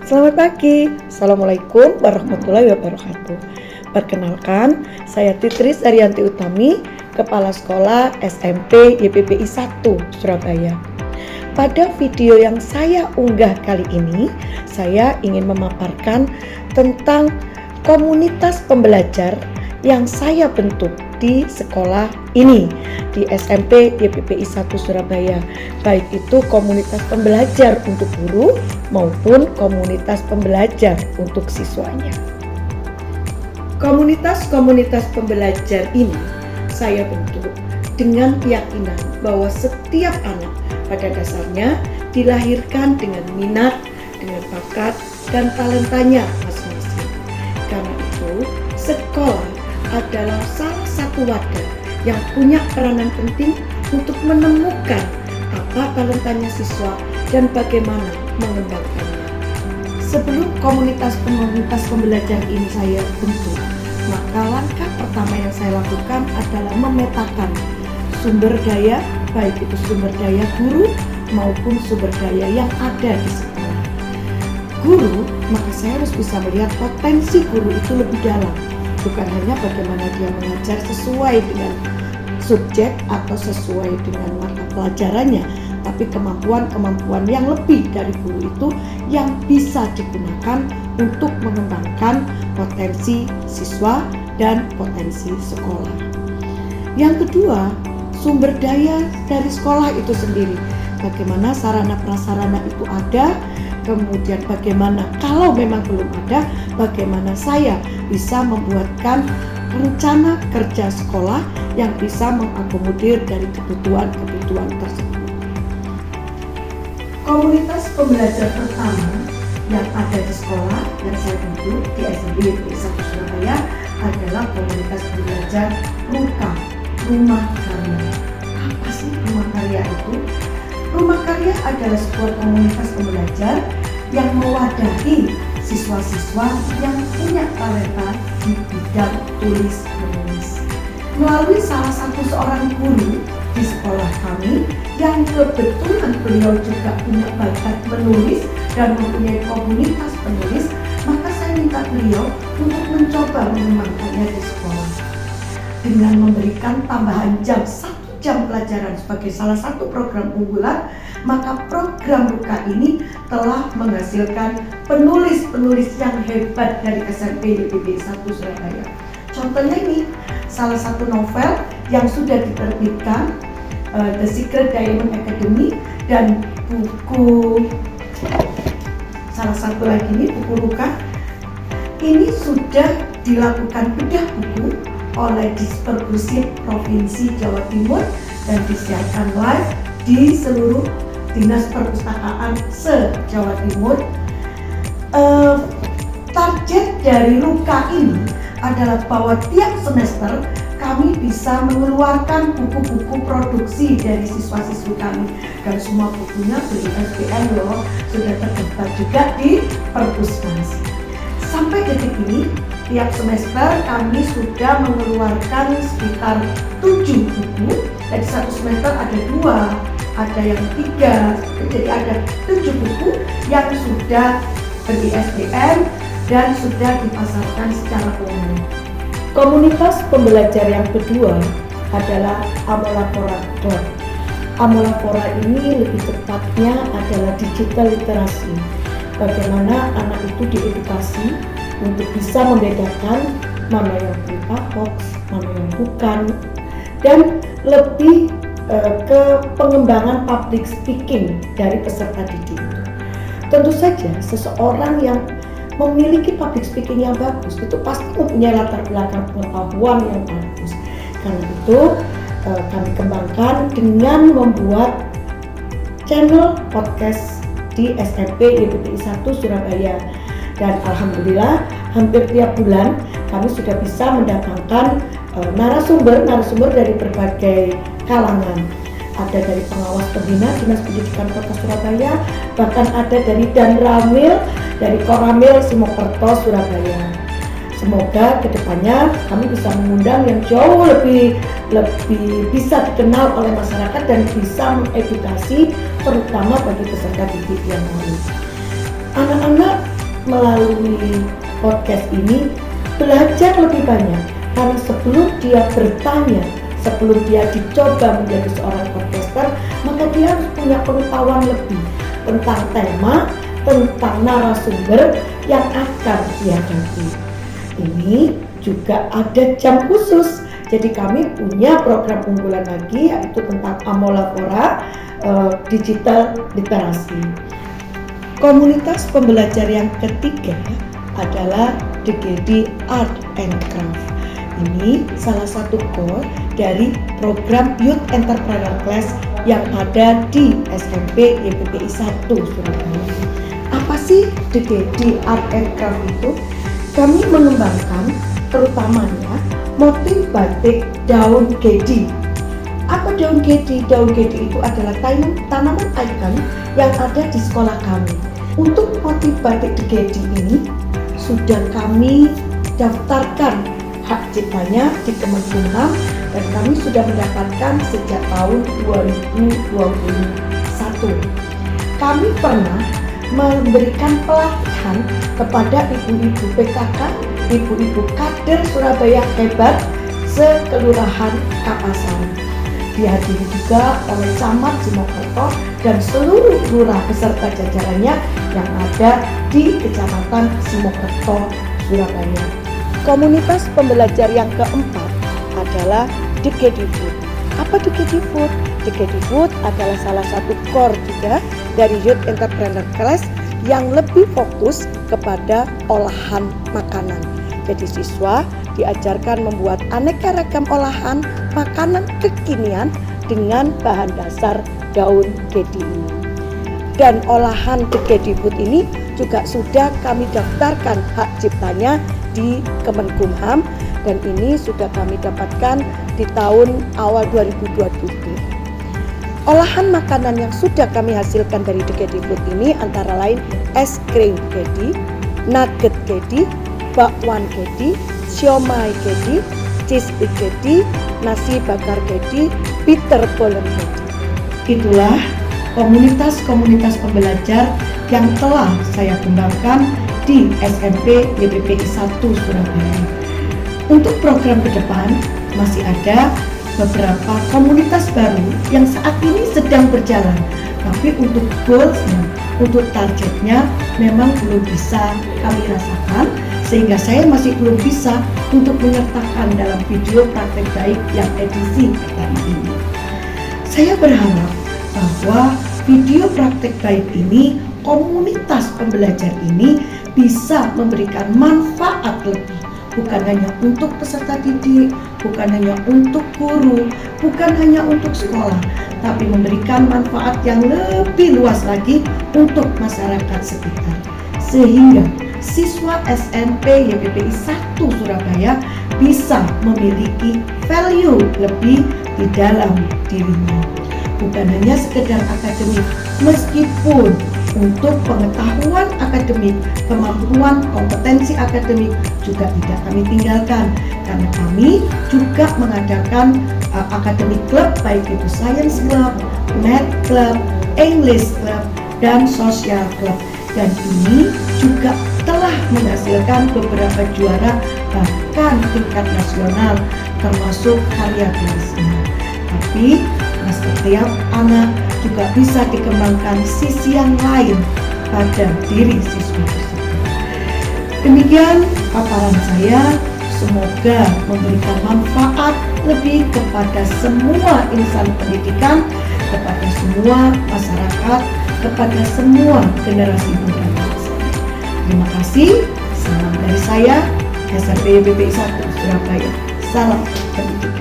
Selamat pagi, Assalamualaikum warahmatullahi wabarakatuh. Perkenalkan, saya Titris Arianti Utami, Kepala Sekolah SMP YPPI 1 Surabaya. Pada video yang saya unggah kali ini, saya ingin memaparkan tentang komunitas pembelajar yang saya bentuk di sekolah ini, di SMP YPPI 1 Surabaya, baik itu komunitas pembelajar untuk guru maupun komunitas pembelajar untuk siswanya. Komunitas-komunitas pembelajar ini saya bentuk dengan keyakinan bahwa setiap anak pada dasarnya dilahirkan dengan minat, dengan bakat, dan talentanya masing-masing. Karena itu, sekolah adalah salah satu wadah yang punya peranan penting untuk menemukan apa talentanya siswa dan bagaimana mengembangkannya. Sebelum komunitas pembelajar ini saya bentuk, maka langkah pertama yang saya lakukan adalah memetakan sumber daya, baik itu sumber daya guru maupun sumber daya yang ada di sekolah. Guru, maka saya harus bisa melihat potensi guru itu lebih dalam, bukan hanya bagaimana dia mengajar sesuai dengan subjek atau sesuai dengan mata pelajarannya, tapi kemampuan-kemampuan yang lebih dari guru itu yang bisa digunakan untuk mengembangkan potensi siswa dan potensi sekolah. Yang kedua, sumber daya dari sekolah itu sendiri. Bagaimana sarana prasarana itu ada, kemudian bagaimana kalau memang belum ada, bagaimana saya bisa membuatkan rencana kerja sekolah yang bisa mengakomodir dari kebutuhan-kebutuhan tersebut. Komunitas pembelajar pertama yang ada di sekolah yang saya bentuk di SMP YPPI 1 Surabaya adalah komunitas belajar RUKA, Rumah Karya. Apa sih Rumah Karya itu? Rumah Karya adalah sebuah komunitas pembelajar yang mewadahi siswa-siswa yang punya talenta di bidang tulis menulis. Melalui salah satu seorang guru di sekolah kami yang kebetulan beliau juga punya bakat menulis dan mempunyai komunitas penulis, maka saya minta beliau untuk mencoba mengembangkannya di sekolah dengan memberikan tambahan jam 1 jam pelajaran sebagai salah satu program unggulan. Maka program RUKA ini telah menghasilkan penulis-penulis yang hebat dari SMP YPPI 1 Surabaya. Contohnya ini, salah satu novel yang sudah diterbitkan, The Secret Diamond Academy, dan buku salah satu lagi ini, buku RUKA. Ini sudah dilakukan bedah buku oleh Dispergusif Provinsi Jawa Timur dan disiarkan live di seluruh Dinas Perpustakaan se-Jawa Timur. Target dari RUKA ini adalah bahwa tiap semester kami bisa mengeluarkan buku-buku produksi dari siswa-siswi kami, dan semua bukunya beri-SBN loh, sudah terdaftar juga di Perpusmas. Sampai detik ini, tiap semester kami sudah mengeluarkan sekitar 7 buku. Dari satu semester ada 2, ada yang 3, jadi ada 7 buku yang sudah ber-ISBN dan sudah dipasarkan secara umum. Komunitas pembelajar yang kedua adalah Amolafora Club. Amolafora ini lebih tepatnya adalah digital literasi. Bagaimana anak itu diedukasi untuk bisa membedakan mana yang berita hoax, mana yang bukan, dan lebih ke pengembangan public speaking dari peserta didik. Tentu saja seseorang yang memiliki public speaking yang bagus itu pasti mempunyai latar belakang pengetahuan yang bagus. Karena itu kami kembangkan dengan membuat channel podcast di SMP YPPI 1 Surabaya, dan alhamdulillah hampir tiap bulan kami sudah bisa mendatangkan narasumber dari berbagai kalangan. Ada dari pengawas pembina Dinas Pendidikan Kota Surabaya, bahkan ada dari Danramil, dari Koramil Simokerto Surabaya. Semoga kedepannya kami bisa mengundang yang jauh lebih bisa dikenal oleh masyarakat dan bisa mengedukasi terutama bagi peserta didik yang lain. Anak-anak melalui podcast ini belajar lebih banyak, karena sebelum dia bertanya, sebelum dia dicoba menjadi seorang podcaster, maka dia harus punya pengetahuan lebih tentang tema, tentang narasumber yang akan dihadapi. Ini juga ada jam khusus, jadi kami punya program unggulan lagi, yaitu tentang Amolafora digital literasi. Komunitas pembelajar yang ketiga adalah DGD Art and Craft. Ini salah satu core dari program Youth Entrepreneur Class yang ada di SMP YPPI 1 Surabaya. Apa sih DGD Art and Craft itu? Kami mengembangkan terutamanya motif batik daun gedi. Apa daun gedi? Daun gedi itu adalah tanaman ikon yang ada di sekolah kami. Untuk motif batik gedi ini sudah kami daftarkan hak ciptanya di Kemenkumham dan kami sudah mendapatkan sejak tahun 2021. Kami pernah memberikan pelatihan kepada ibu-ibu PKK, ibu-ibu kader Surabaya hebat sekelurahan Kapasari. Dihadiri juga oleh Camat Simokerto dan seluruh lurah beserta jajarannya yang ada di Kecamatan Simokerto, Surabaya. Komunitas pembelajar yang keempat adalah DGD Food. Apa DGD Food? DGD Food adalah salah satu core juga dari Youth Entrepreneur Class yang lebih fokus kepada olahan makanan. Jadi siswa diajarkan membuat aneka ragam olahan makanan kekinian dengan bahan dasar daun gedi ini. Dan olahan DGD Food ini juga sudah kami daftarkan hak ciptanya di Kemenkumham dan ini sudah kami dapatkan di tahun awal 2022. Olahan makanan yang sudah kami hasilkan dari DGD Food ini antara lain es krim gedi, nugget gedi, bakwan gedi, siomay gedi, cheese stick gedi, nasi bakar gedi, bitter bolen gedi. Itulah komunitas-komunitas pembelajar yang telah saya kembangkan di SMP YPPI 1 Surabaya. Untuk program ke depan masih ada beberapa komunitas baru yang saat ini sedang berjalan, tapi untuk goalsnya, untuk targetnya memang belum bisa kami rasakan, sehingga saya masih belum bisa untuk menyertakan dalam video praktek baik yang edisi pertama ini. Saya berharap bahwa video praktek baik ini, komunitas pembelajar ini bisa memberikan manfaat lebih, bukan hanya untuk peserta didik, bukan hanya untuk guru, bukan hanya untuk sekolah, tapi memberikan manfaat yang lebih luas lagi untuk masyarakat sekitar, sehingga siswa SMP YPPI 1 Surabaya bisa memiliki value lebih di dalam dirinya, bukan hanya sekedar akademik, meskipun untuk pengetahuan akademik, kemampuan kompetensi akademik juga tidak kami tinggalkan, karena kami juga mengadakan academic club, baik itu science club, math club, English club, dan social club, dan ini juga telah menghasilkan beberapa juara bahkan tingkat nasional termasuk karya tulisnya. Tapi setiap anak juga bisa dikembangkan sisi yang lain pada diri siswa tersebut. Demikian paparan saya, semoga memberikan manfaat lebih kepada semua insan pendidikan, kepada semua masyarakat, kepada semua generasi muda bangsa. Terima kasih, salam dari saya, SMP YPPI 1 Surabaya. Salam pendidikan.